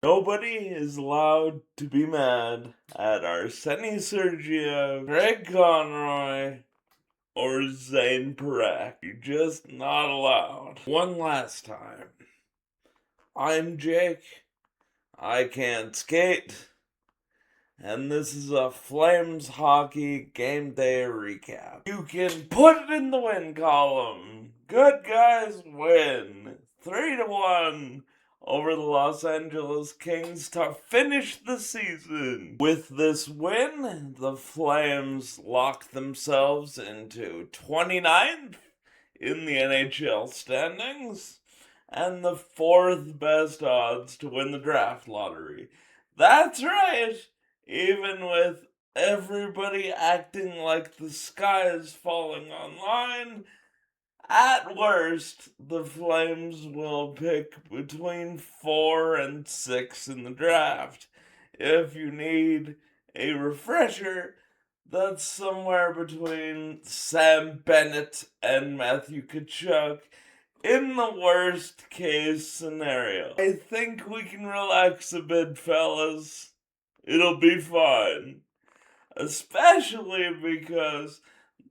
Nobody is allowed to be mad at Sergeev, Greg Conroy, or Zane Parekh. You're just not allowed. One last time. I'm Jake. I can't skate. And this is a Flames hockey game day recap. You can put it in the win column. Good guys win 3-1 over the Los Angeles Kings to finish the season. With this win, the Flames lock themselves into 29th in the NHL standings and the 4th best odds to win the draft lottery. That's right! Even with everybody acting like the sky is falling online, at worst, the Flames will pick between 4 and 6 in the draft. If you need a refresher, that's somewhere between Sam Bennett and Matthew Tkachuk in the worst case scenario. I think we can relax a bit, fellas. It'll be fine. Especially because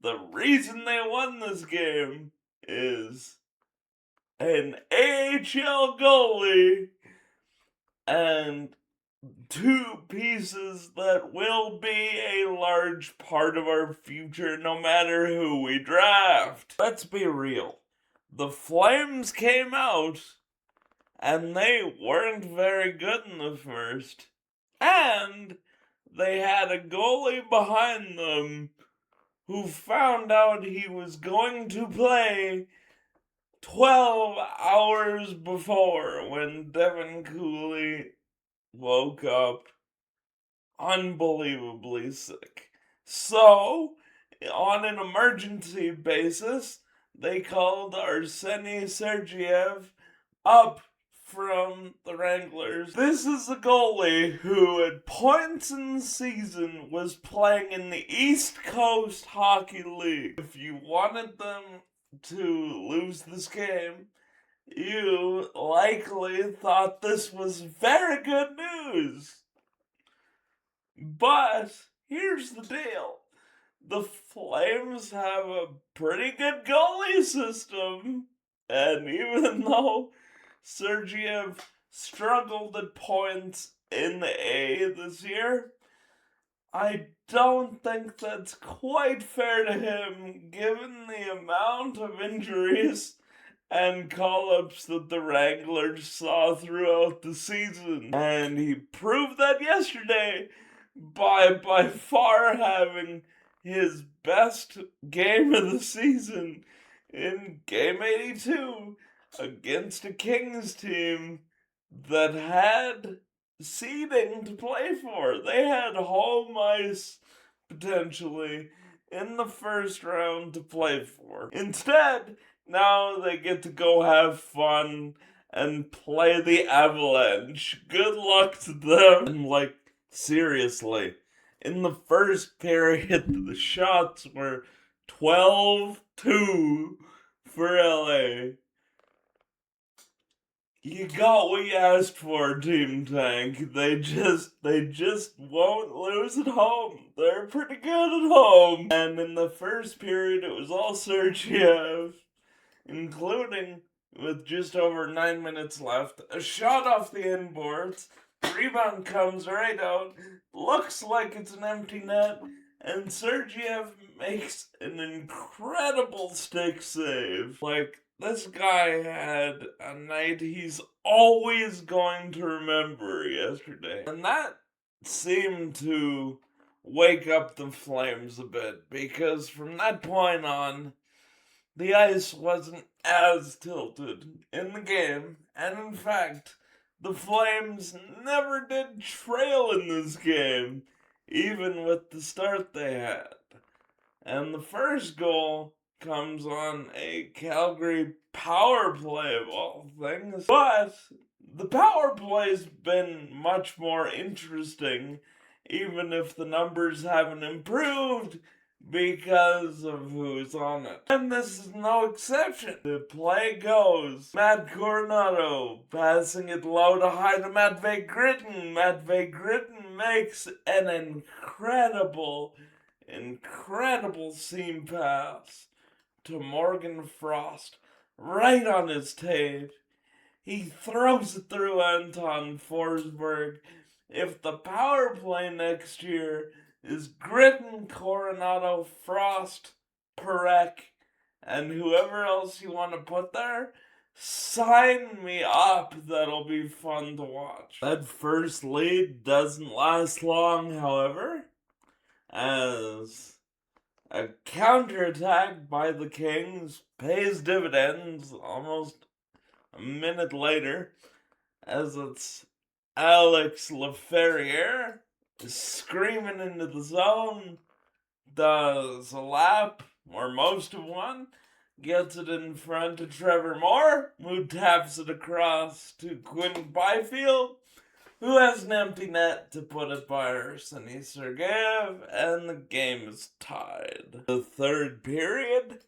the reason they won this game is an AHL goalie and two pieces that will be a large part of our future no matter who we draft. Let's be real. The Flames came out and they weren't very good in the first. And they had a goalie behind them who found out he was going to play 12 hours before when Devin Cooley woke up unbelievably sick. So, on an emergency basis, they called Arseny Sergeev up from the Wranglers. This is a goalie who, at points in the season, was playing in the East Coast Hockey League. If you wanted them to lose this game, you likely thought this was very good news. But here's the deal. The Flames have a pretty good goalie system, and even though Sergeev struggled at points in the A this year, I don't think that's quite fair to him given the amount of injuries and call-ups that the Wranglers saw throughout the season. And he proved that yesterday by far having his best game of the season in Game 82 against a Kings team that had seeding to play for. They had home ice, potentially, in the first round to play for. Instead, now they get to go have fun and play the Avalanche. Good luck to them. And, seriously, in the first period, the shots were 12-2 for LA. You got what you asked for, Team Tank. They just won't lose at home. They're pretty good at home. And in the first period, it was all Sergeev, including, with just over 9 minutes left, a shot off the inboards. Rebound comes right out. Looks like it's an empty net. And Sergeev makes an incredible stick save. This guy had a night he's always going to remember yesterday. And that seemed to wake up the Flames a bit, because from that point on, the ice wasn't as tilted in the game. And in fact, the Flames never did trail in this game, even with the start they had. And the first goal comes on a Calgary power play of all things. But the power play's been much more interesting, even if the numbers haven't improved, because of who's on it. And this is no exception. The play goes, Matt Coronado passing it low to high to Matvey Gritton. Matvey Gritton makes an incredible seam pass to Morgan Frost, right on his tape. He throws it through Anton Forsberg. If the power play next year is Gritton, Coronado, Frost, Parekh, and whoever else you want to put there, sign me up. That'll be fun to watch. That first lead doesn't last long, however, as a counterattack by the Kings pays dividends almost a minute later, as it's Alex Laferriere screaming into the zone, does a lap, or most of one, gets it in front of Trevor Moore, who taps it across to Quinn Byfield, who has an empty net to put it by Arseny Sergeev, and the game is tied. The third period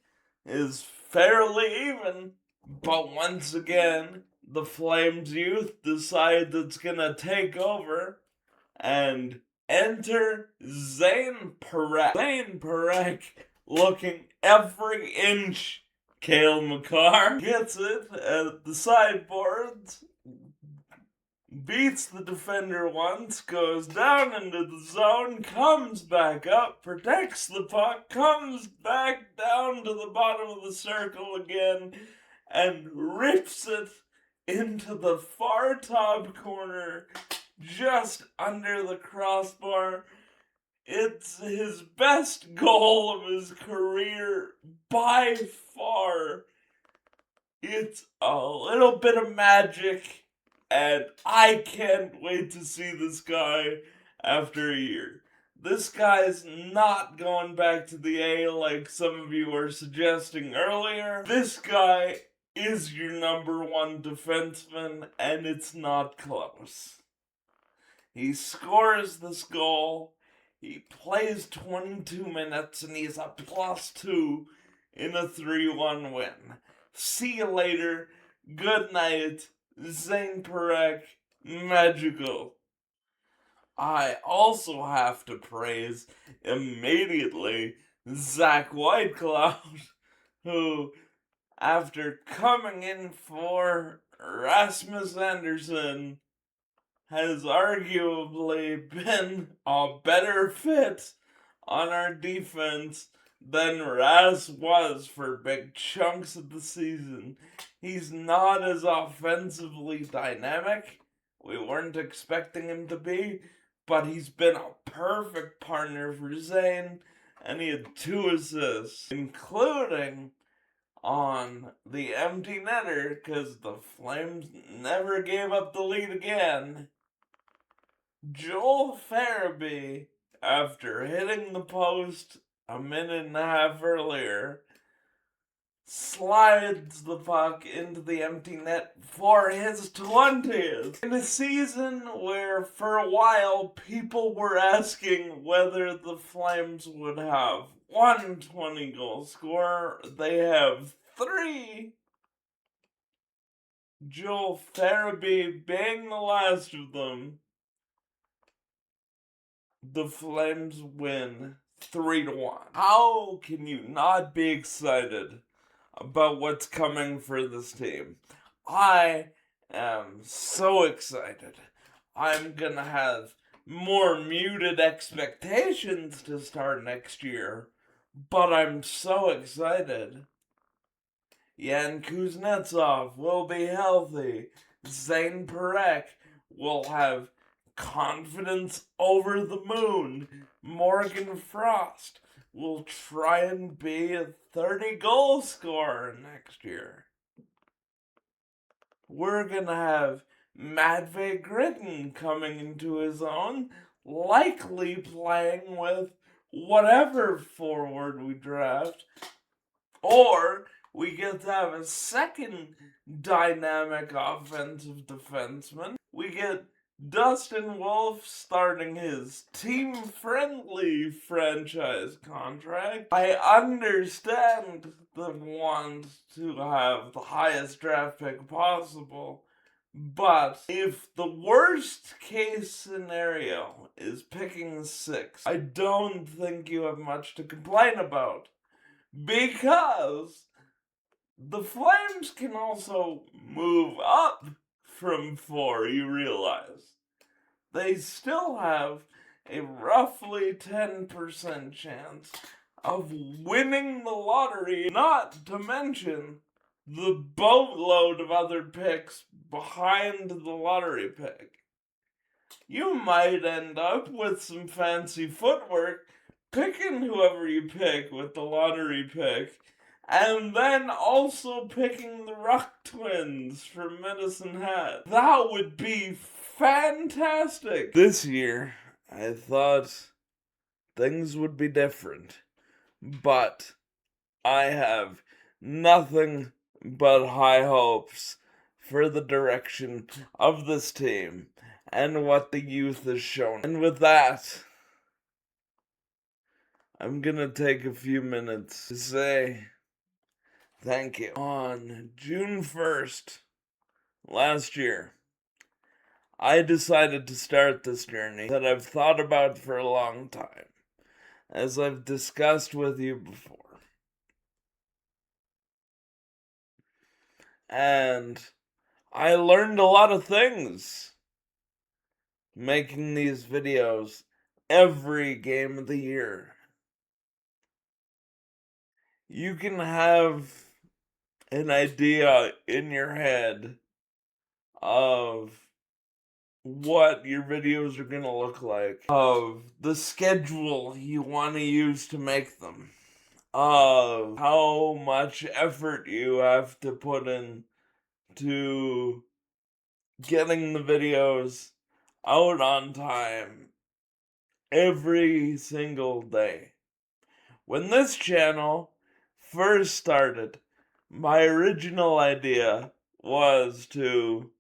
is fairly even, but once again, the Flames youth decide it's gonna take over and enter Zane Parekh. Zane Parekh looking every inch Cale Makar, gets it at the sideboards, beats the defender once, goes down into the zone, comes back up, protects the puck, comes back down to the bottom of the circle again, and rips it into the far top corner, just under the crossbar. It's his best goal of his career by far. It's a little bit of magic, and I can't wait to see this guy after a year. This guy's not going back to the A like some of you were suggesting earlier. This guy is your number one defenseman, and it's not close. He scores this goal, he plays 22 minutes, and he's a +2 in a 3-1 win. See you later. Good night. Zane Parekh. Magical. I also have to praise immediately Zach Whitecloud, who, after coming in for Rasmus Anderson, has arguably been a better fit on our defense than Ras was for big chunks of the season. He's not as offensively dynamic. We weren't expecting him to be, but he's been a perfect partner for Zane, and he had 2 assists, including on the empty netter, because the Flames never gave up the lead again. Joel Farabee, after hitting the post a minute and a half earlier, slides the puck into the empty net for his 20th. In a season where, for a while, people were asking whether the Flames would have one 20-goal scorer, they have 3. Joel Farabee being the last of them. The Flames win 3-1. How can you not be excited about what's coming for this team? I am so excited. I'm gonna have more muted expectations to start next year, but I'm so excited. Yan Kuznetsov will be healthy. Zane Parekh will have confidence over the moon. Morgan Frost will try and be a 30-goal scorer next year. We're gonna have Matvey Gritton coming into his own, likely playing with whatever forward we draft, or we get to have a second dynamic offensive defenseman. We get Dustin Wolf starting his team-friendly franchise contract. I understand the want to have the highest draft pick possible, but if the worst case scenario is picking 6, I don't think you have much to complain about. Because the Flames can also move up from 4, you realize. They still have a roughly 10% chance of winning the lottery, not to mention the boatload of other picks behind the lottery pick. You might end up with some fancy footwork picking whoever you pick with the lottery pick, and then also picking the Ruck twins from Medicine Hat. That would be fantastic. This year, I thought things would be different, but I have nothing but high hopes for the direction of this team and what the youth has shown. And with that, I'm gonna take a few minutes to say thank you. On June 1st, last year, I decided to start this journey that I've thought about for a long time, as I've discussed with you before. And I learned a lot of things making these videos every game of the year. You can have an idea in your head of what your videos are going to look like, of the schedule you want to use to make them, of how much effort you have to put in to getting the videos out on time every single day. When this channel first started, my original idea was to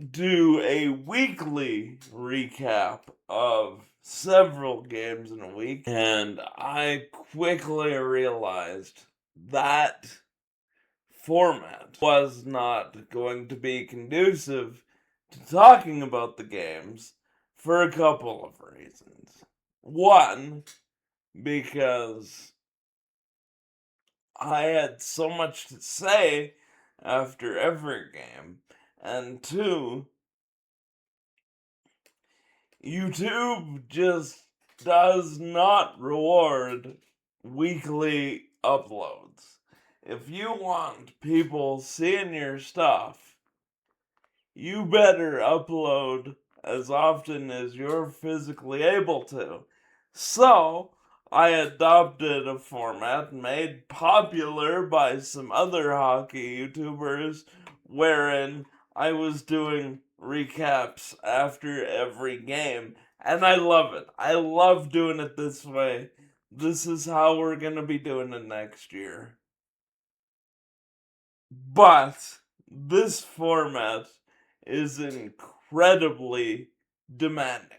do a weekly recap of several games in a week, and I quickly realized that format was not going to be conducive to talking about the games for a couple of reasons. One, because I had so much to say after every game, and two, YouTube just does not reward weekly uploads. If you want people seeing your stuff, you better upload as often as you're physically able to. So, I adopted a format made popular by some other hockey YouTubers wherein I was doing recaps after every game. And I love it. I love doing it this way. This is how we're going to be doing it next year. But this format is incredibly demanding.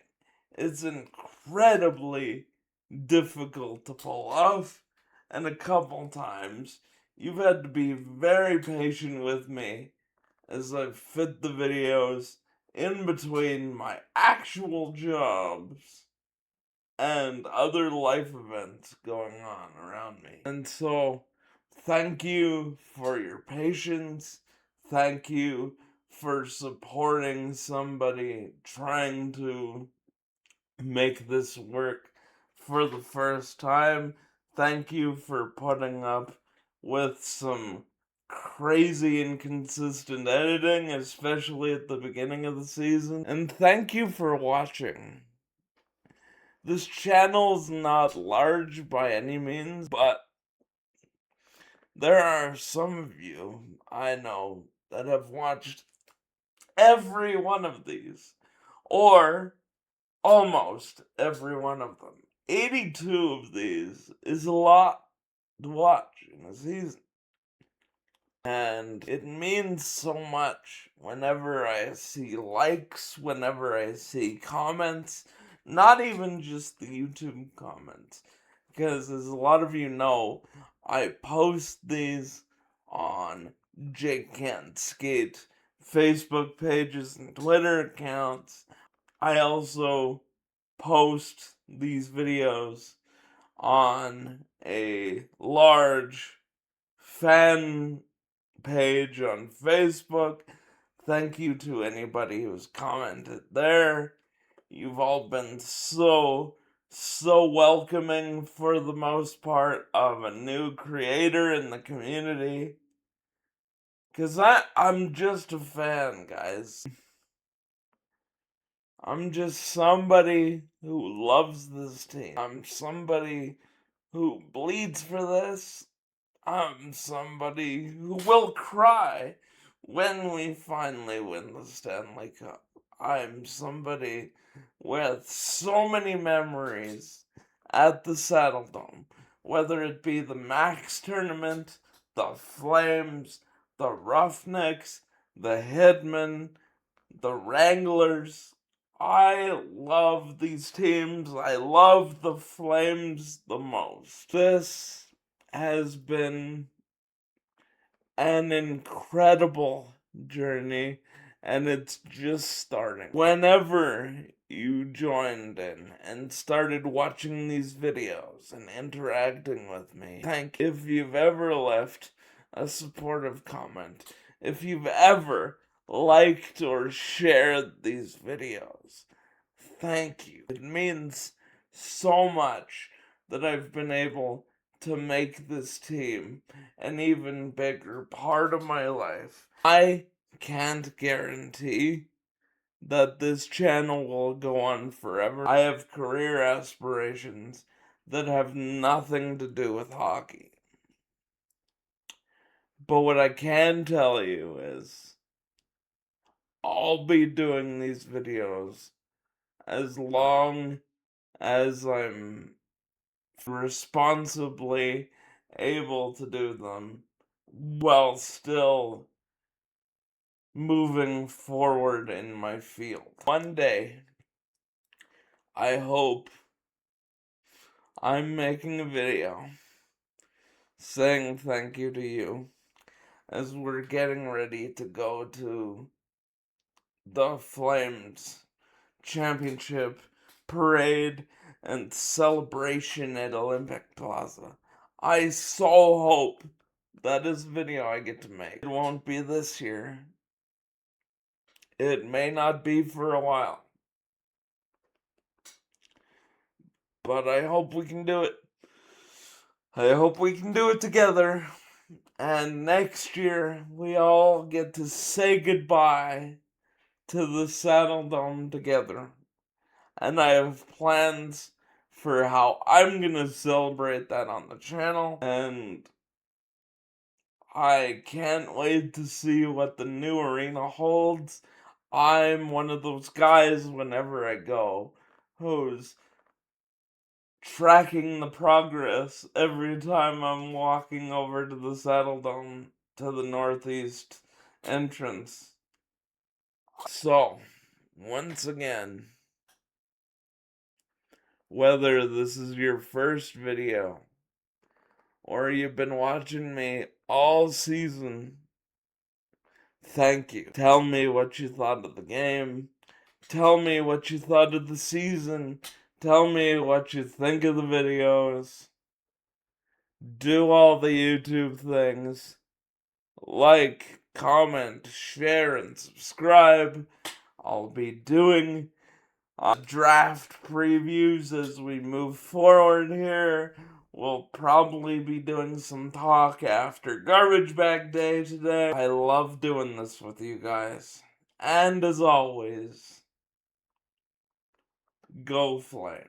It's incredibly difficult to pull off, and a couple times you've had to be very patient with me as I fit the videos in between my actual jobs and other life events going on around me. And so, thank you for your patience. Thank you for supporting somebody trying to make this work for the first time. Thank you for putting up with some crazy inconsistent editing, especially at the beginning of the season. And thank you for watching. This channel's not large by any means, but there are some of you I know that have watched every one of these, or almost every one of them. 82 of these is a lot to watch in a season. And it means so much whenever I see likes, whenever I see comments, not even just the YouTube comments. Because as a lot of you know, I post these on Jake Can't Skate Facebook pages and Twitter accounts. I also post these videos on a large fan page on Facebook. Thank you to anybody who's commented there. You've all been so welcoming for the most part of a new creator in the community. Cause I'm just a fan, guys. I'm just somebody who loves this team. I'm somebody who bleeds for this. I'm somebody who will cry when we finally win the Stanley Cup. I'm somebody with so many memories at the Saddle Dome, whether it be the Max tournament, the Flames, the Roughnecks, the Hitmen, the Wranglers. I love these teams. I love the Flames the most. This has been an incredible journey, and it's just starting. Whenever you joined in and started watching these videos and interacting with me, thank you. If you've ever left a supportive comment, if you've ever liked or shared these videos, thank you. It means so much that I've been able to make this team an even bigger part of my life. I can't guarantee that this channel will go on forever. I have career aspirations that have nothing to do with hockey. But what I can tell you is I'll be doing these videos as long as I'm responsibly able to do them while still moving forward in my field. One day, I hope I'm making a video saying thank you to you as we're getting ready to go to the Flames Championship parade and celebration at Olympic Plaza. I so hope that is a video I get to make. It won't be this year. It may not be for a while. But I hope we can do it. I hope we can do it together. And next year, we all get to say goodbye to the Saddle Dome together. And I have plans for how I'm gonna celebrate that on the channel. And I can't wait to see what the new arena holds. I'm one of those guys whenever I go who's tracking the progress every time I'm walking over to the Saddle Dome to the northeast entrance. So, once again, whether this is your first video or you've been watching me all season, thank you. Tell me what you thought of the game. Tell me what you thought of the season. Tell me what you think of the videos. Do all the YouTube things. Like, comment, share, and subscribe. I'll be doing draft previews as we move forward here. We'll probably be doing some talk after Garbage Bag Day today. I love doing this with you guys. And as always, go Flames.